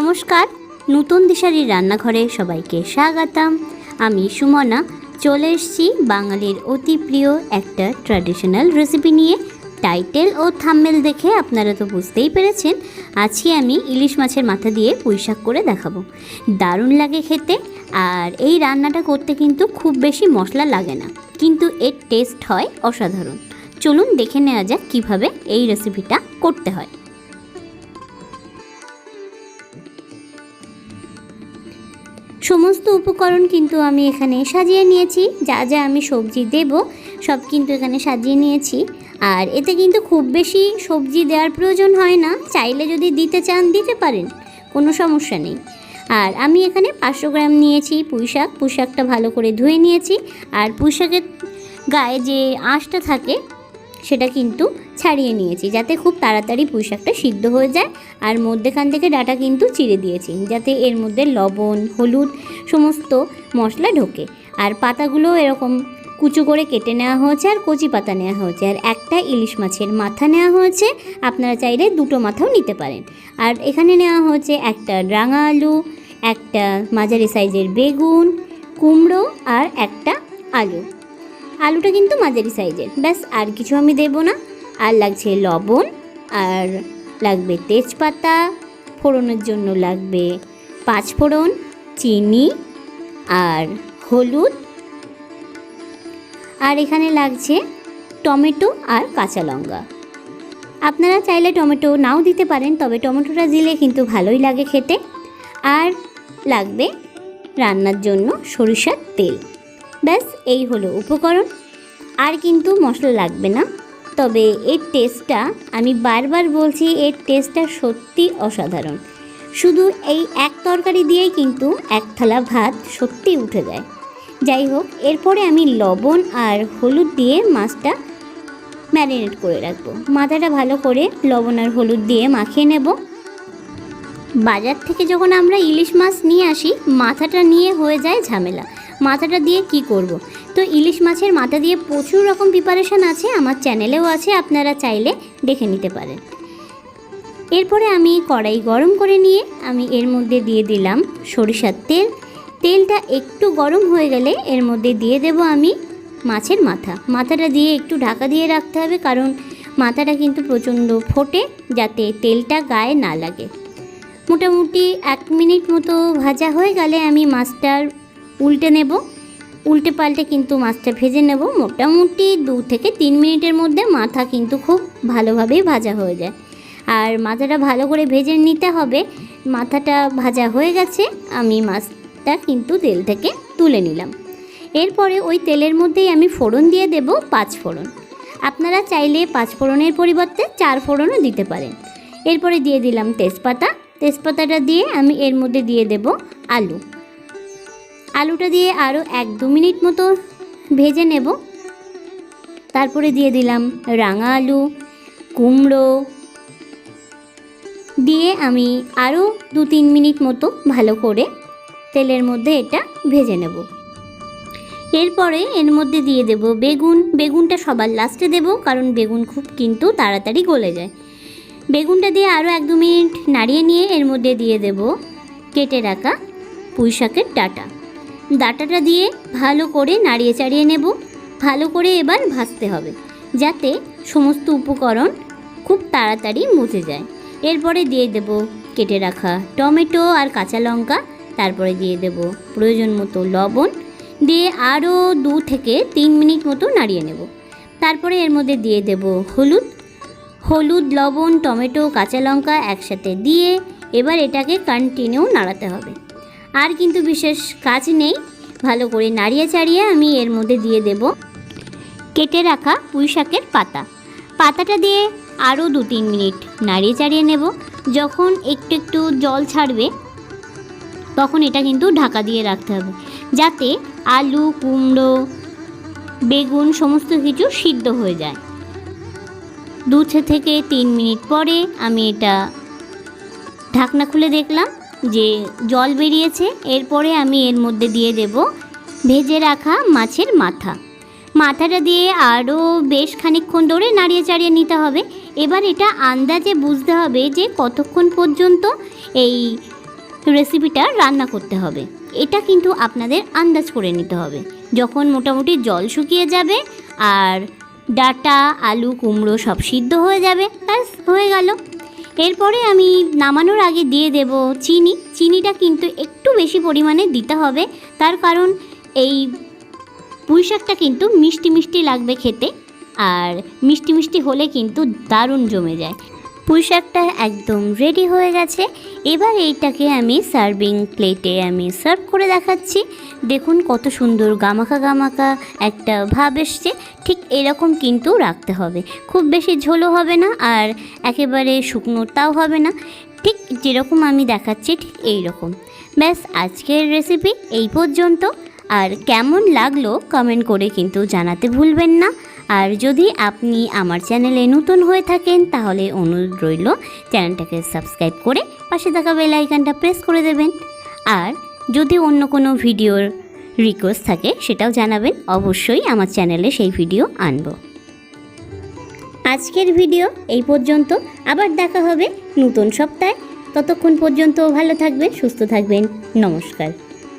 নমস্কার, নতুন দিশারির রান্নাঘরে সবাইকে স্বাগতম। আমি সুমনা চলে এসেছি বাঙালির অতি প্রিয় একটা ট্র্যাডিশনাল রেসিপি নিয়ে। টাইটেল ও থাম্বনেল দেখে আপনারা তো বুঝতেই পেরেছেন, আজকে আমি ইলিশ মাছের মাথা দিয়ে পুঁইশাক করে দেখাবো। দারুণ লাগে খেতে, আর এই রান্নাটা করতে কিন্তু খুব বেশি মশলা লাগে না, কিন্তু এর টেস্ট হয় অসাধারণ। চলুন দেখে নেওয়া যাক কীভাবে এই রেসিপিটা করতে হয়। সমস্ত উপকরণ কিন্তু আমি এখানে সাজিয়ে নিয়েছি, যা যা আমি সবজি দেব সব কিন্তু এখানে সাজিয়ে নিয়েছি। আর এতে কিন্তু খুব বেশি সবজি দেওয়ার প্রয়োজন হয় না, চাইলে যদি দিতে চান দিতে পারেন, কোনো সমস্যা নেই। আর আমি এখানে 500 গ্রাম নিয়েছি পুঁইশাক। পুঁইশাকটা ভালো করে ধুয়ে নিয়েছি, আর পুঁইশাকের গায়ে যে আঁশটা থাকে সেটা কিন্তু ছাড়িয়ে নিয়েছি, যাতে খুব তাড়াতাড়ি পুঁইশাকটা সিদ্ধ হয়ে যায়। আর মধ্যেখান থেকে ডাঁটা কিন্তু চিড়ে দিয়েছি, যাতে এর মধ্যে লবণ, হলুদ সমস্ত মশলা ঢোকে। আর পাতাগুলো এরকম কুচো করে কেটে নেওয়া হয়েছে, আর কচি পাতা নেওয়া হয়েছে। আর একটা ইলিশ মাছের মাথা নেওয়া হয়েছে, আপনারা চাইলে দুটো মাথাও নিতে পারেন। আর এখানে নেওয়া হয়েছে একটা রাঙা আলু, একটা মাঝারি সাইজের বেগুন, কুমড়ো আর একটা আলু। আলুটা কিন্তু মাঝারি সাইজের, ব্যাস আর কিছু আমি দেব না। আর লাগছে লবণ, আর লাগবে তেজপাতা, ফোড়নের জন্য লাগবে 5 ফোড়ন, চিনি আর হলুদ। আর এখানে লাগছে টমেটো আর কাঁচা লঙ্কা। আপনারা চাইলে টমেটো নাও দিতে পারেন, তবে টমেটোটা দিলে কিন্তু ভালোই লাগে খেতে। আর লাগবে রান্নার জন্য সরিষার তেল। ব্যাস এই হলো উপকরণ, আর কিন্তু মশলা লাগবে না। তবে এর টেস্টটা, আমি বারবার বলছি, এর টেস্টটা সত্যি অসাধারণ। শুধু এই এক তরকারি দিয়েই কিন্তু এক থালা ভাত সত্যি উঠে যায়। যাই হোক, এরপরে আমি লবণ আর হলুদ দিয়ে মাছটা ম্যারিনেট করে রাখবো। মাথাটা ভালো করে লবণ আর হলুদ দিয়ে মাখিয়ে নেব। বাজার থেকে যখন আমরা ইলিশ মাছ নিয়ে আসি, মাথাটা নিয়ে হয়ে যায় ঝামেলা। মাথাটা দিয়ে কি করব? তো ইলিশ মাছের মাথা দিয়ে প্রচুর রকম প্রিপারেশান আছে, আমার চ্যানেলেও আছে, আপনারা চাইলে দেখে নিতে পারেন। এরপরে আমি কড়াই গরম করে নিয়ে আমি এর মধ্যে দিয়ে দিলাম সরিষার তেল। তেলটা একটু গরম হয়ে গেলে এর মধ্যে দিয়ে দেব আমি মাছের মাথা। মাথাটা দিয়ে একটু ঢাকা দিয়ে রাখতে হবে, কারণ মাথাটা কিন্তু প্রচণ্ড ফোটে, যাতে তেলটা গায়ে না লাগে। মোটামুটি 1 মিনিট মতো ভাজা হয়ে গেলে আমি মাছটার উল্টে নেব। উল্টে পাল্টে কিন্তু মাছটা ভেজে নেব। মোটামুটি 2 থেকে 3 মিনিটের মধ্যে মাথা কিন্তু খুব ভালোভাবেই ভাজা হয়ে যায়। আর মাথাটা ভালো করে ভেজে নিতে হবে। মাথাটা ভাজা হয়ে গেছে, আমি মাছটা কিন্তু তেল থেকে তুলে নিলাম। এরপরে ওই তেলের মধ্যেই আমি ফোড়ন দিয়ে দেব 5 ফোড়ন। আপনারা চাইলে 5 ফোড়নের পরিবর্তে 4 ফোড়নও দিতে পারেন। এরপরে দিয়ে দিলাম তেজপাতা। তেজপাতাটা দিয়ে আমি এর মধ্যে দিয়ে দেব আলু। আলুটা দিয়ে আরও 1-2 মিনিট মতো ভেজে নেব। তারপরে দিয়ে দিলাম রাঙা আলু, কুমড়ো দিয়ে আমি আরও 2-3 মিনিট মতো ভালো করে তেলের মধ্যে এটা ভেজে নেব। এরপরে এর মধ্যে দিয়ে দেব বেগুন। বেগুনটা সবার লাস্টে দেব, কারণ বেগুন খুব কিন্তু তাড়াতাড়ি গলে যায়। বেগুনটা দিয়ে আরও 1-2 মিনিট নাড়িয়ে নিয়ে এর মধ্যে দিয়ে দেব কেটে রাখা পুঁইশাকের ডাঁটাটা দিয়ে ভালো করে নাড়িয়ে চাড়িয়ে নেব। ভালো করে এবার ভাজতে হবে, যাতে সমস্ত উপকরণ খুব তাড়াতাড়ি মুছে যায়। এরপরে দিয়ে দেব কেটে রাখা টমেটো আর কাঁচা লঙ্কা। তারপরে দিয়ে দেব প্রয়োজন মতো লবণ, দিয়ে আরও 2 থেকে 3 মিনিট মতো নাড়িয়ে নেব। তারপরে এর মধ্যে দিয়ে দেব হলুদ, লবণ, টমেটো, কাঁচা লঙ্কা একসাথে দিয়ে এবার এটাকে কন্টিনিউ নাড়াতে হবে। আর কিন্তু বিশেষ কাজ নেই, ভালো করে নাড়িয়ে চাড়িয়ে আমি এর মধ্যে দিয়ে দেব কেটে রাখা পুঁইশাকের পাতাটা দিয়ে আরও 2-3 মিনিট নাড়িয়ে চাড়িয়ে নেব। যখন একটু একটু জল ছাড়বে তখন এটা কিন্তু ঢাকা দিয়ে রাখতে হবে, যাতে আলু, কুমড়ো, বেগুন সমস্ত কিছু সিদ্ধ হয়ে যায়। 2 থেকে 3 মিনিট পরে আমি এটা ঢাকনা খুলে দেখলাম যে জল বেরিয়েছে। এরপরে আমি এর মধ্যে দিয়ে দেব ভেজে রাখা মাছের মাথাটা দিয়ে আরও বেশ খানিকক্ষণ ধরে নাড়িয়ে চাড়িয়ে নিতে হবে। এবার এটা আন্দাজে বুঝতে হবে যে কতক্ষণ পর্যন্ত এই রেসিপিটা রান্না করতে হবে। এটা কিন্তু আপনাদের আন্দাজ করে নিতে হবে। যখন মোটামুটি জল শুকিয়ে যাবে আর ডাঁটা আলু কুমড়ো সব সিদ্ধ হয়ে যাবে, ব্যাস হয়ে গেল। এরপরে আমি নামানোর আগে দিয়ে দেব চিনি। চিনিটা কিন্তু একটু বেশি পরিমাণে দিতে হবে, তার কারণ এই পুঁইশাকটা কিন্তু মিষ্টি মিষ্টি লাগবে খেতে, আর মিষ্টি মিষ্টি হলে কিন্তু দারুণ জমে যায়। পুঁইশাকটা একদম রেডি হয়ে গেছে। এবার এইটাকে আমি সার্ভিং প্লেটে আমি সার্ভ করে দেখাচ্ছি। দেখুন কত সুন্দর গামাখা গামাখা একটা ভাব এসছে। ঠিক এরকম কিন্তু রাখতে হবে, খুব বেশি ঝোলও হবে না আর একেবারে শুকনোটাও হবে না, ঠিক যেরকম আমি দেখাচ্ছি ঠিক এই রকম। ব্যাস আজকের রেসিপি এই পর্যন্ত। আর কেমন লাগলো কমেন্ট করে কিন্তু জানাতে ভুলবেন না। আর যদি আপনি আমার চ্যানেলে নতুন হয়ে থাকেন তাহলে অনুরোধ রইল চ্যানেলটাকে সাবস্ক্রাইব করে পাশে থাকা বেল আইকনটা প্রেস করে দেবেন। আর যদি অন্য কোনো ভিডিওর রিকোয়েস্ট থাকে সেটাও জানাবেন, অবশ্যই আমার চ্যানেলে সেই ভিডিও আনব। আজকের ভিডিও এই পর্যন্ত, আবার দেখা হবে নতুন সপ্তাহে। ততক্ষণ পর্যন্ত ভালো থাকবেন, সুস্থ থাকবেন। নমস্কার।